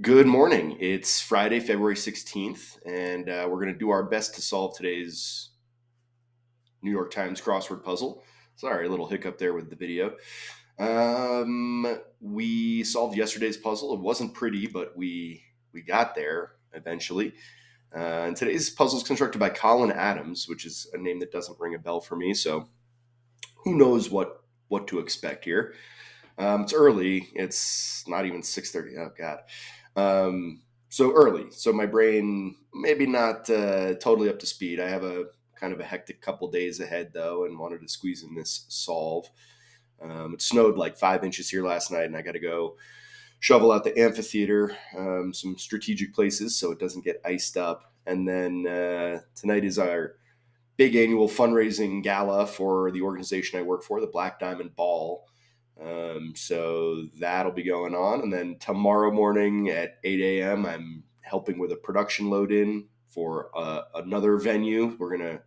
Good morning. It's Friday, February 16th, and we're going to do our best to solve today's New York Times crossword puzzle. Sorry, a little hiccup there with the video. We solved yesterday's puzzle. It wasn't pretty, but we got there eventually. And today's puzzle is constructed by Colin Adams, which is a name that doesn't ring a bell for me. So who knows what to expect here? It's early. It's not even 6:30. Oh God. So early. So my brain maybe not totally up to speed. I have a kind of a hectic couple days ahead though, and wanted to squeeze in this solve. It snowed like 5 inches here last night, and I got to go shovel out the amphitheater, some strategic places so it doesn't get iced up. And then tonight is our big annual fundraising gala for the organization I work for, the Black Diamond Ball. So that'll be going on. And then tomorrow morning at 8 a.m., I'm helping with a production load in for another venue. We're going to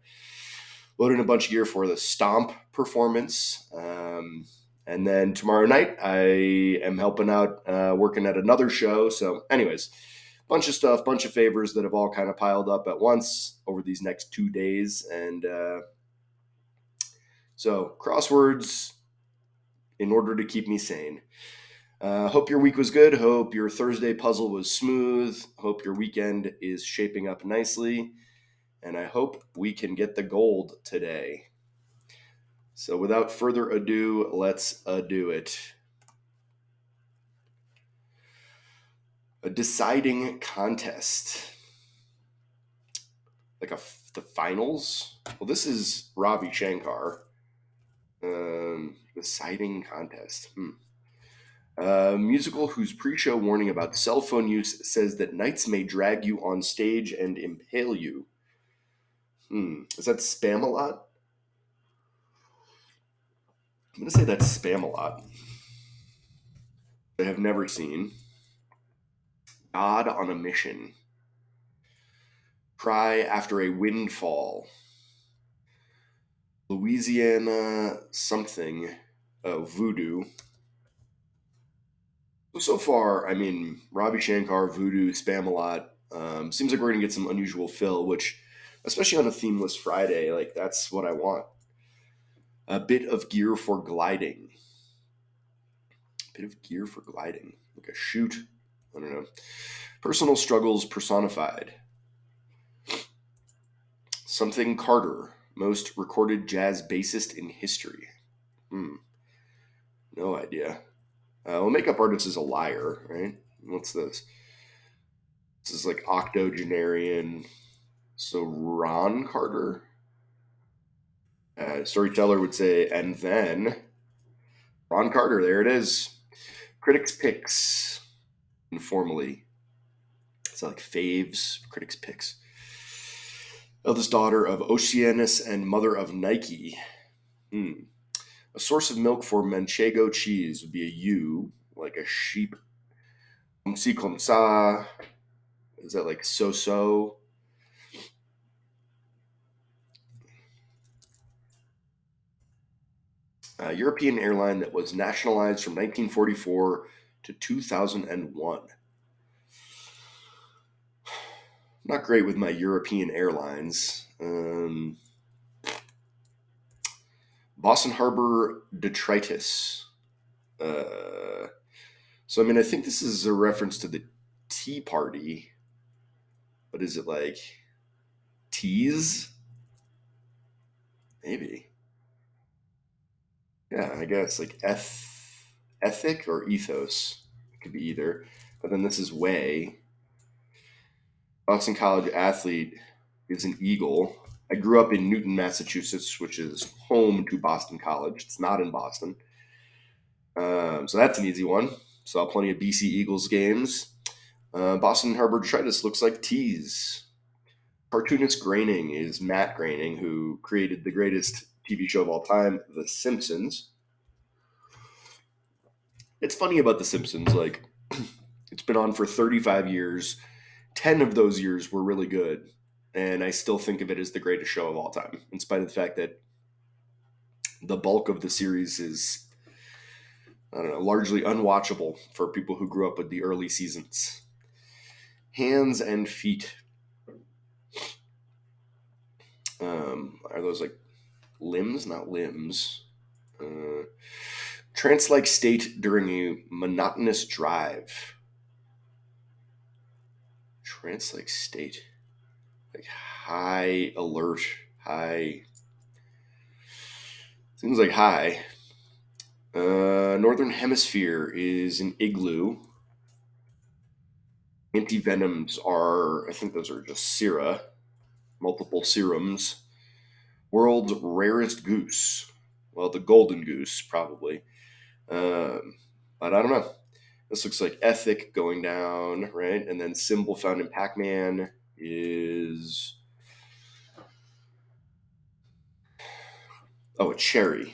load in a bunch of gear for the Stomp performance. And then tomorrow night, I am helping out working at another show. So, anyways, bunch of stuff, bunch of favors that have all kind of piled up at once over these next 2 days. And so, crosswords in order to keep me sane. Hope your week was good. Hope your Thursday puzzle was smooth. Hope your weekend is shaping up nicely. And I hope we can get the gold today. So without further ado, let's do it. A deciding contest. Like the finals? Well, this is Ravi Shankar. Deciding contest. A musical whose pre-show warning about cell phone use says that knights may drag you on stage and impale you. Is that spam a lot? I'm going to say that's spam a lot. I have never seen. God on a mission. Cry after a windfall. Louisiana something. Voodoo. So far, I mean, Ravi Shankar, Voodoo, spam a lot. Seems like we're going to get some unusual fill, which, especially on a themeless Friday, like that's what I want. A bit of gear for gliding. Bit of gear for gliding. Like a chute. I don't know. Personal struggles personified. Something Carter, most recorded jazz bassist in history. No idea. Well, makeup artist is a liar, right? What's this? This is like octogenarian. So Ron Carter. Storyteller would say, and then Ron Carter. There it is. Critics picks. Informally. It's like faves. Critics picks. Eldest daughter of Oceanus and mother of Nike. A source of milk for Manchego cheese would be a U, like a sheep. Si comme ça. Is that like so? A European airline that was nationalized from 1944 to 2001. Not great with my European airlines. Boston Harbor detritus. So, I mean, I think this is a reference to the Tea Party, but is it like teas? Maybe. Yeah, I guess like ethic or ethos. It could be either. But then this is way. Boston College athlete is an Eagle. I grew up in Newton, Massachusetts, which is home to Boston College. It's not in Boston. So that's an easy one. Saw plenty of BC Eagles games. Boston Harbor detritus looks like teas. Cartoonist Groening is Matt Groening, who created the greatest TV show of all time, The Simpsons. It's funny about The Simpsons, like, it's been on for 35 years. 10 of those years were really good. And I still think of it as the greatest show of all time, in spite of the fact that the bulk of the series is, I don't know, largely unwatchable for people who grew up with the early seasons. Hands and feet. Are those like limbs? Not limbs. Uh, Trance-like state during a monotonous drive. Trance-like state. Like high alert. High. Seems like high. Northern Hemisphere is an igloo. Antivenoms are, I think those are just sera, multiple serums. World's rarest goose. Well, the golden goose, probably. Um, but I don't know. This looks like ethic going down, right? And then symbol found in Pac Man is. Oh, a cherry.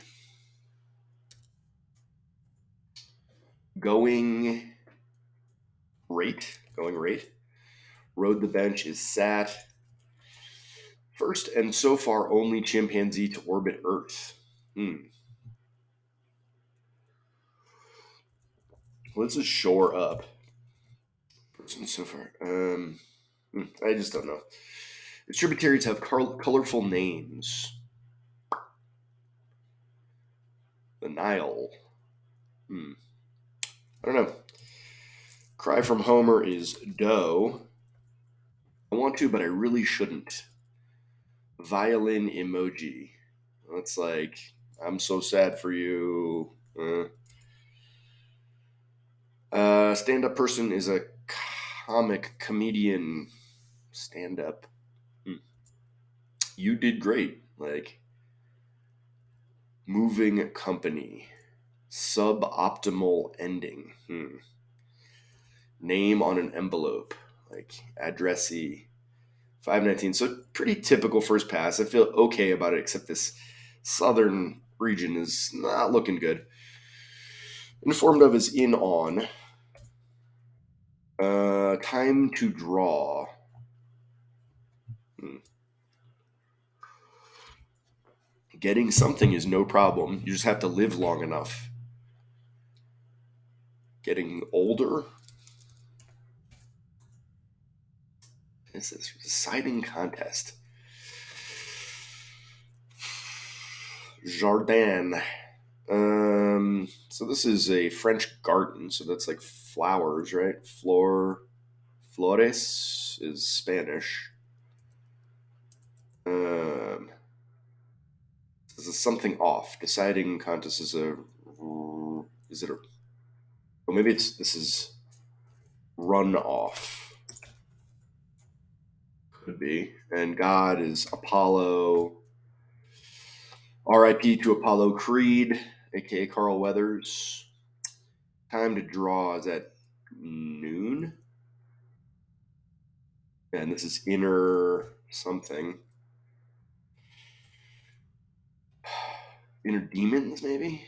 Going rate. Going rate. Rode the bench is sat. First and so far only chimpanzee to orbit Earth. Let's just shore up. Person so far. I just don't know. Its tributaries have colorful names. The Nile. I don't know. Cry from Homer is dough. I want to, but I really shouldn't. Violin emoji. That's like, I'm so sad for you. Stand up person is a comic, comedian, stand up. You did great. Like, moving company. Suboptimal ending. Name on an envelope. Like, addressee. 519. So pretty typical first pass. I feel okay about it, except this southern region is not looking good. Informed of is in on. Time to draw. Getting something is no problem. You just have to live long enough. Getting older. This is deciding contest. Jardin. So this is a French garden, so that's like flowers, right? Flores is Spanish. This is something off. Deciding contest is a. Is it a? Well, maybe this is run off. Could be. And God is Apollo. R.I.P. to Apollo Creed, aka Carl Weathers. Time to draw is at noon. And this is inner something. Inner demons, maybe?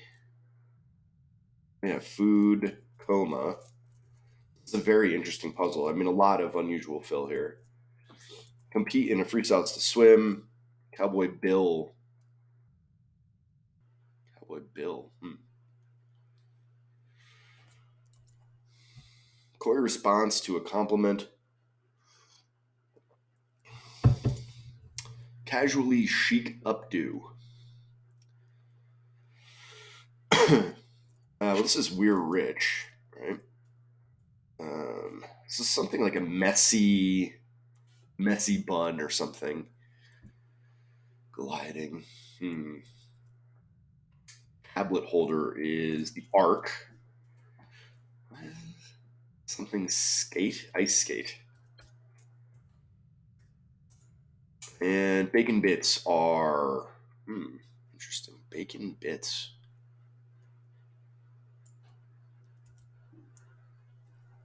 Yeah, food, coma. It's a very interesting puzzle. I mean, a lot of unusual fill here. Compete in a freestyles to swim. Cowboy Bill. Cowboy Bill. Coy response to a compliment. Casually chic updo. Well, this is We're Rich, right? This is something like a messy bun or something. Gliding. Tablet holder is the Arc. Something skate, ice skate. And bacon bits are interesting. Bacon bits.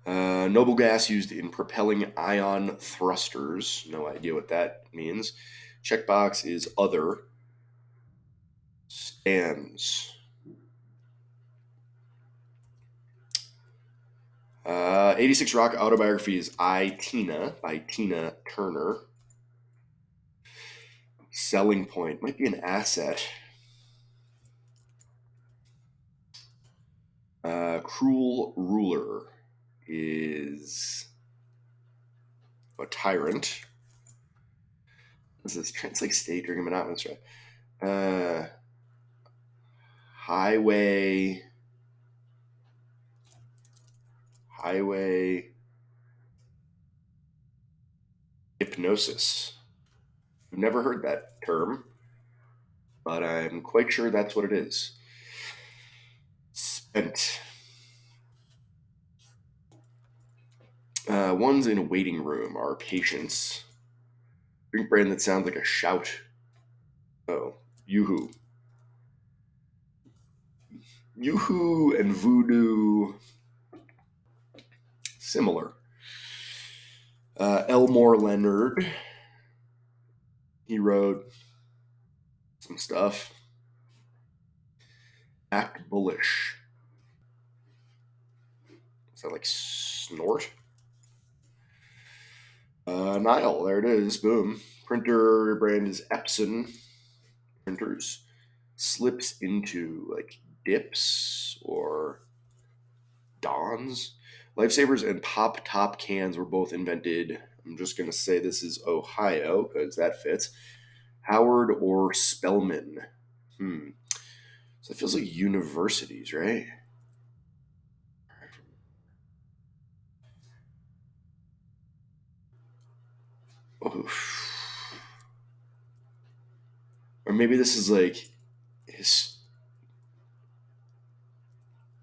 Noble gas used in propelling ion thrusters. No idea what that means. Checkbox is other. Stands. 86 Rock autobiography is I, Tina by Tina Turner. Selling point might be an asset. Cruel ruler is A tyrant. This is translate state during a monotonous ride. Uh, highway. Highway hypnosis. I've never heard that term, but I'm quite sure that's what it is. Spent. Ones in a waiting room are patience. Drink brand that sounds like a shout. Oh, yoo-hoo. Yoo-hoo and voodoo, similar. Elmore Leonard, he wrote some stuff. Act bullish. Is that like snort? Nile, there it is. Boom. Printer brand is Epson printers. Slips into like dips or dons. Lifesavers and pop top cans were both invented. I'm just going to say this is Ohio because that fits. Howard or Spellman. So it feels like universities, right? Oof. Or maybe this is like his.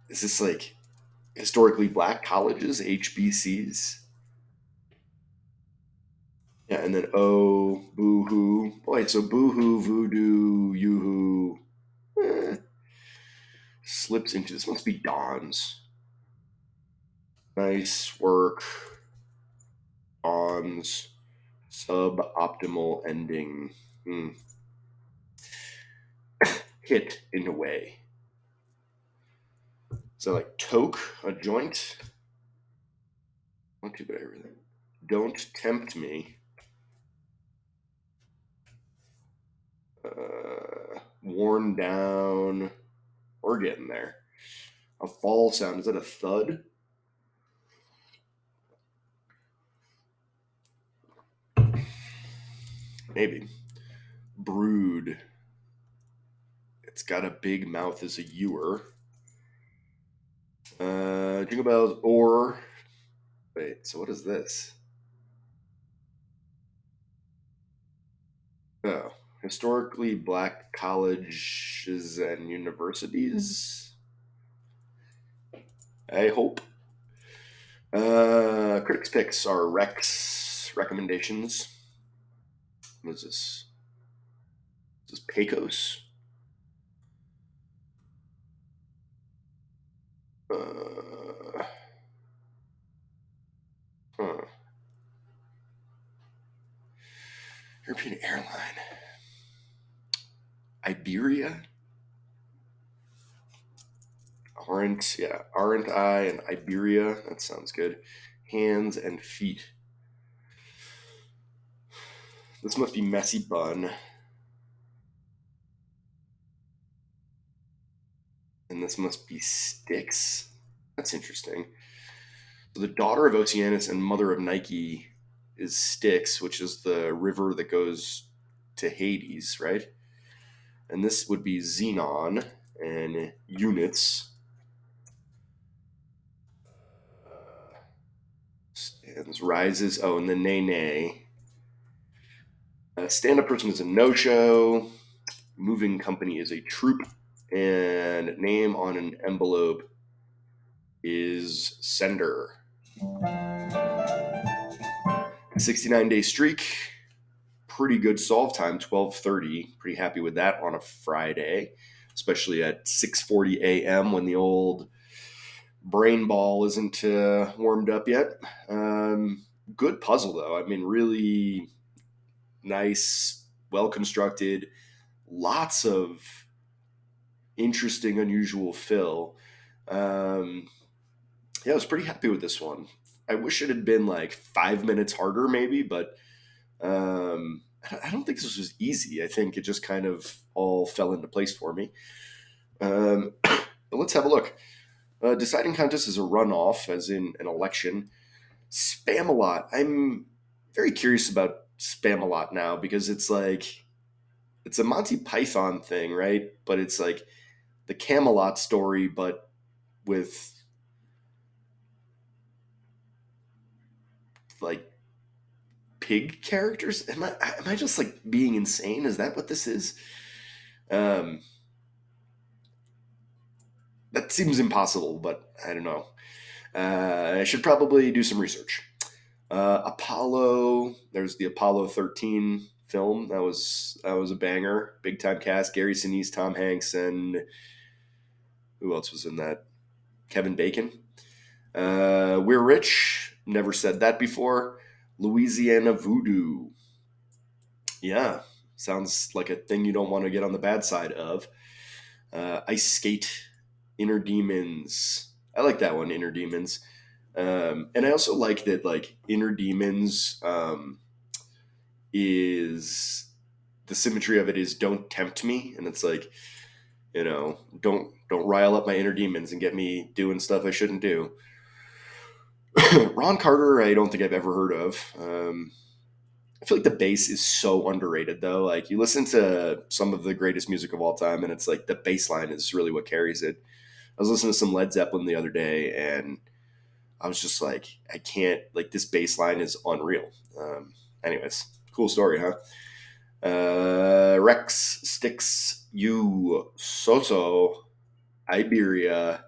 Is this like historically black colleges, HBCs? Yeah, and then boohoo. Boy, so boohoo, voodoo, yoo-hoo. Eh, slips into this. Must be Don's. Nice work. Don's. Suboptimal ending. Hit in a way. So like toke, a joint. Not too bad everything. Don't tempt me. Worn down. We're getting there. A fall sound. Is that a thud? Maybe. Brood. It's got a big mouth as a ewer. Jingle bells or. Wait, so what is this? Oh, historically black colleges and universities. I hope. Critics picks are Rex recommendations. What is this? Is this Pecos? Uh, huh. European airline. Iberia? Aren't I and Iberia? That sounds good. Hands and feet. This must be messy bun. And this must be Styx. That's interesting. So the daughter of Oceanus and mother of Nike is Styx, which is the river that goes to Hades, right? And this would be Xenon and units. Stands, rises. Oh, and the nay nay. Stand up person is a no show. Moving company is a troop. And name on an envelope is sender. 69-day streak. Pretty good solve time, 12:30. Pretty happy with that on a Friday, especially at 6:40 a.m. when the old brain ball isn't warmed up yet. Good puzzle though. I mean, really nice, well constructed. Lots of interesting, unusual fill. Yeah, I was pretty happy with this one. I wish it had been like 5 minutes harder, maybe, but I don't think this was easy. I think it just kind of all fell into place for me. But let's have a look. Deciding contest is a runoff, as in an election. Spam a lot. I'm very curious about Spam-A-Lot now because it's like it's a Monty Python thing, right? But it's like the Camelot story, but with like pig characters. Am I just like being insane? Is that what this is? Um, that seems impossible, but I don't know. I should probably do some research. Apollo. There's the Apollo 13 film. That was a banger. Big time cast. Gary Sinise, Tom Hanks, and who else was in that? Kevin Bacon. We're Rich. Never said that before. Louisiana Voodoo. Yeah, sounds like a thing you don't want to get on the bad side of. Ice Skate. Inner Demons. I like that one. Inner Demons. And I also like that like Inner Demons is the symmetry of it is don't tempt me, and it's like don't rile up my inner demons and get me doing stuff I shouldn't do. Ron Carter, I don't think I've ever heard of. I feel like the bass is so underrated though. Like you listen to some of the greatest music of all time, and it's like the bass line is really what carries it. I was listening to some Led Zeppelin the other day, and I was just like, I can't like this bass line is unreal. Anyways, cool story, huh? Rex Sticks You Soso Iberia.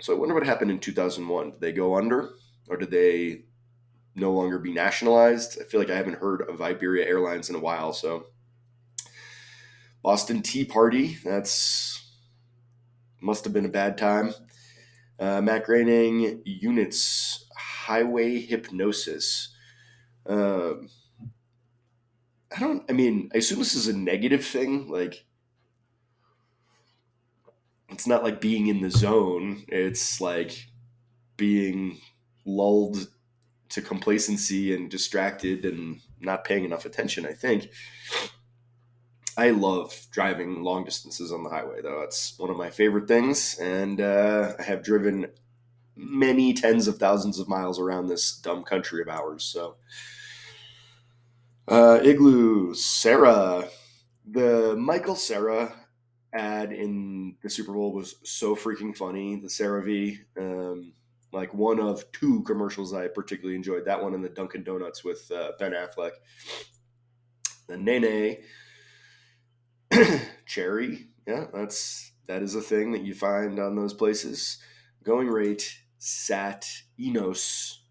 So I wonder what happened in 2001. Did they go under, or did they no longer be nationalized? I feel like I haven't heard of Iberia Airlines in a while. So Boston Tea Party. That's must have been a bad time. Matt Groening Units Highway Hypnosis. Um, I don't. I mean, I assume this is a negative thing. Like it's not like being in the zone. It's like being lulled to complacency and distracted and not paying enough attention. I think I love driving long distances on the highway, though. It's one of my favorite things, and I have driven many tens of thousands of miles around this dumb country of ours. So, Igloo, Sarah, the Michael Sarah ad in the Super Bowl was so freaking funny. The CeraVe, like one of two commercials I particularly enjoyed. That one and the Dunkin' Donuts with Ben Affleck. The Nene Cherry, yeah, that is a thing that you find on those places. Going rate Sat Enos.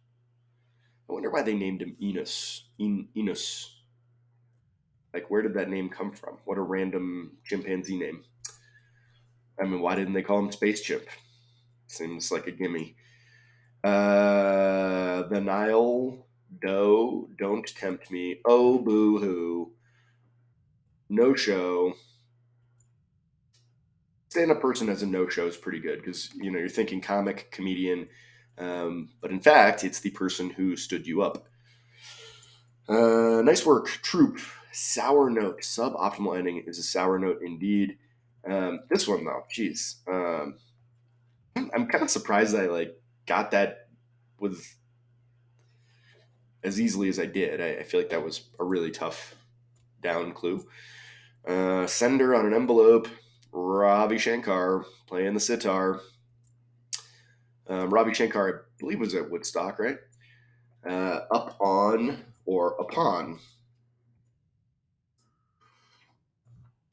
I wonder why they named him Enos. Enos. Like, where did that name come from? What a random chimpanzee name. I mean, why didn't they call him Space Chimp? Seems like a gimme. The Nile Doe, don't tempt me. Oh, boo hoo. No show. Stand up person as a no show is pretty good because, you're thinking comic, comedian. But in fact, it's the person who stood you up. Nice work, Troop. Sour note. Suboptimal ending is a sour note indeed. This one, though, geez. I'm kind of surprised I got that with as easily as I did. I feel like that was a really tough down clue. Sender on an envelope. Ravi Shankar playing the sitar. Ravi Shankar, I believe, was at Woodstock, right? Up on or upon.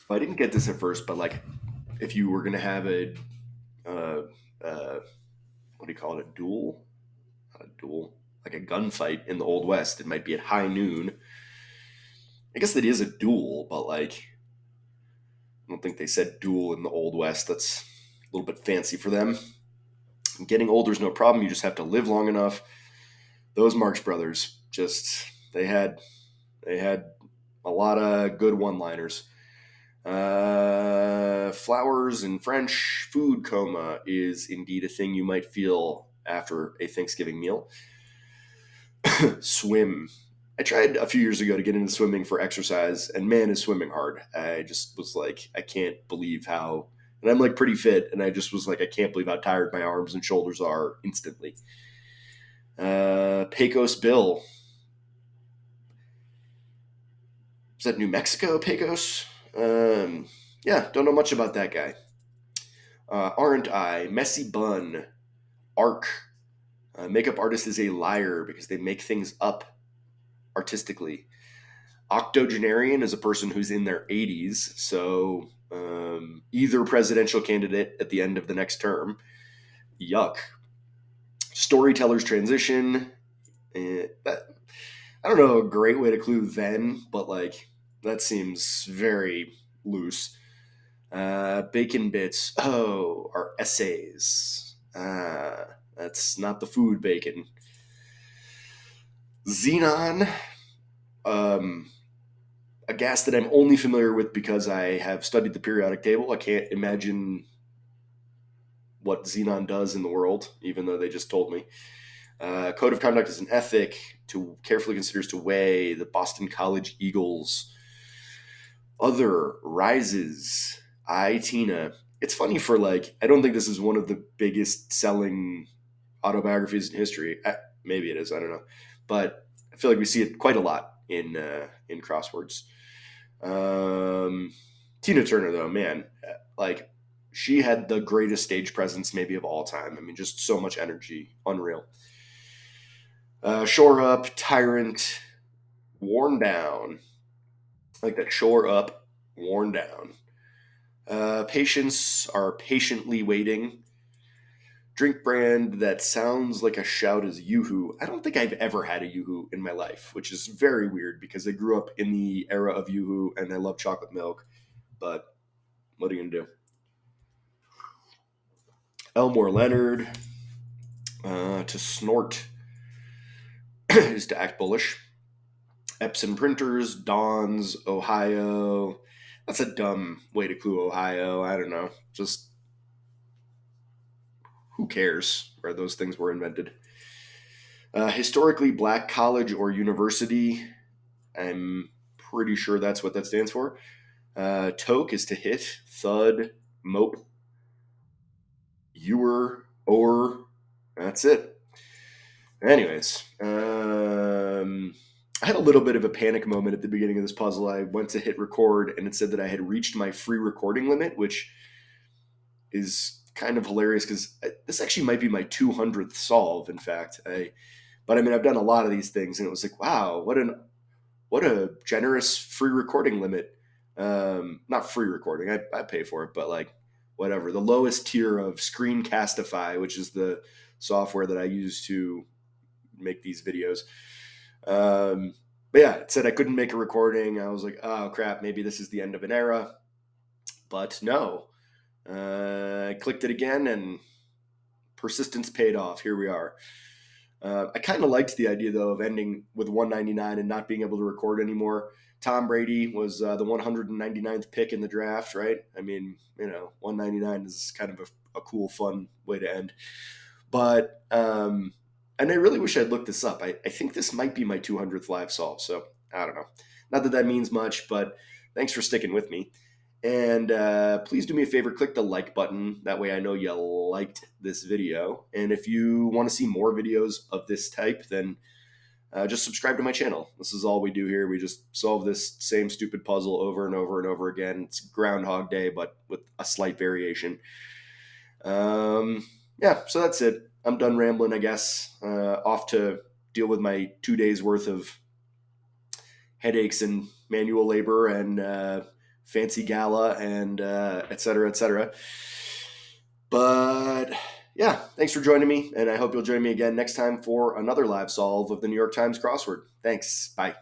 Well, I didn't get this at first, but like, if you were gonna have uh, uh, what do you call it? A duel? Not a duel, like a gunfight in the Old West. It might be at high noon. I guess that is a duel, but like, I don't think they said duel in the Old West. That's a little bit fancy for them. Getting older is no problem. You just have to live long enough. Those Marx Brothers just they had a lot of good one-liners. Flowers in French, food coma is indeed a thing you might feel after a Thanksgiving meal. Swim. I tried a few years ago to get into swimming for exercise, and man, is swimming hard. I just was like, I can't believe how, and I'm like pretty fit, and I just was like, I can't believe how tired my arms and shoulders are instantly. Pecos Bill. that New Mexico, Pecos? Yeah, don't know much about that guy. Aren't I? Messy Bun. Arc. Makeup artist is a liar because they make things up artistically. Octogenarian is a person who's in their 80s, so either presidential candidate at the end of the next term. Yuck. Storyteller's transition. I don't know a great way to clue then, but like that seems very loose. Bacon bits. Oh, are essays. That's not the food bacon. Xenon. Um, a gas that I'm only familiar with because I have studied the periodic table. I can't imagine what xenon does in the world, even though they just told me. Code of conduct is an ethic to carefully considers to weigh the Boston College Eagles. Other rises. Tina. It's funny for like, I don't think this is one of the biggest selling autobiographies in history. Maybe it is, I don't know. But I feel like we see it quite a lot in crosswords. Tina Turner, though, man, like she had the greatest stage presence maybe of all time. I mean, just so much energy, unreal. Shore up, tyrant, worn down, like that. Shore up, worn down. Patients are patiently waiting. Drink brand that sounds like a shout is Yoo-Hoo. I don't think I've ever had a Yoo-Hoo in my life, which is very weird because I grew up in the era of Yoo-Hoo and I love chocolate milk. But what are you going to do? Elmore Leonard. To snort is to act bullish. Epson Printers, Dawn's, Ohio. That's a dumb way to clue Ohio. I don't know. Just who cares where those things were invented? Historically black college or university. I'm pretty sure that's what that stands for. Toke is to hit. Thud, mope, ewer, or. That's it. Anyways, I had a little bit of a panic moment at the beginning of this puzzle. I went to hit record and it said that I had reached my free recording limit, which is kind of hilarious because this actually might be my 200th solve, in fact. But I mean, I've done a lot of these things and it was like, wow, what a generous free recording limit. Not free recording, I pay for it, but like whatever. The lowest tier of Screencastify, which is the software that I use to make these videos. But yeah, it said I couldn't make a recording. I was like, oh crap, maybe this is the end of an era. But no. I clicked it again and persistence paid off. Here we are. I kind of liked the idea, though, of ending with 199 and not being able to record anymore. Tom Brady was the 199th pick in the draft, right? I mean, 199 is kind of a cool, fun way to end. But, and I really wish I'd looked this up. I think this might be my 200th live solve. So I don't know. Not that that means much, but thanks for sticking with me. And please do me a favor, click the like button. That way I know you liked this video. And if you want to see more videos of this type, then just subscribe to my channel. This is all we do here. We just solve this same stupid puzzle over and over and over again. It's Groundhog Day, but with a slight variation. Yeah, so that's it. I'm done rambling, I guess. Off to deal with my 2 days worth of headaches and manual labor and fancy gala and et cetera, et cetera. But yeah, thanks for joining me, and I hope you'll join me again next time for another live solve of the New York Times crossword. Thanks. Bye.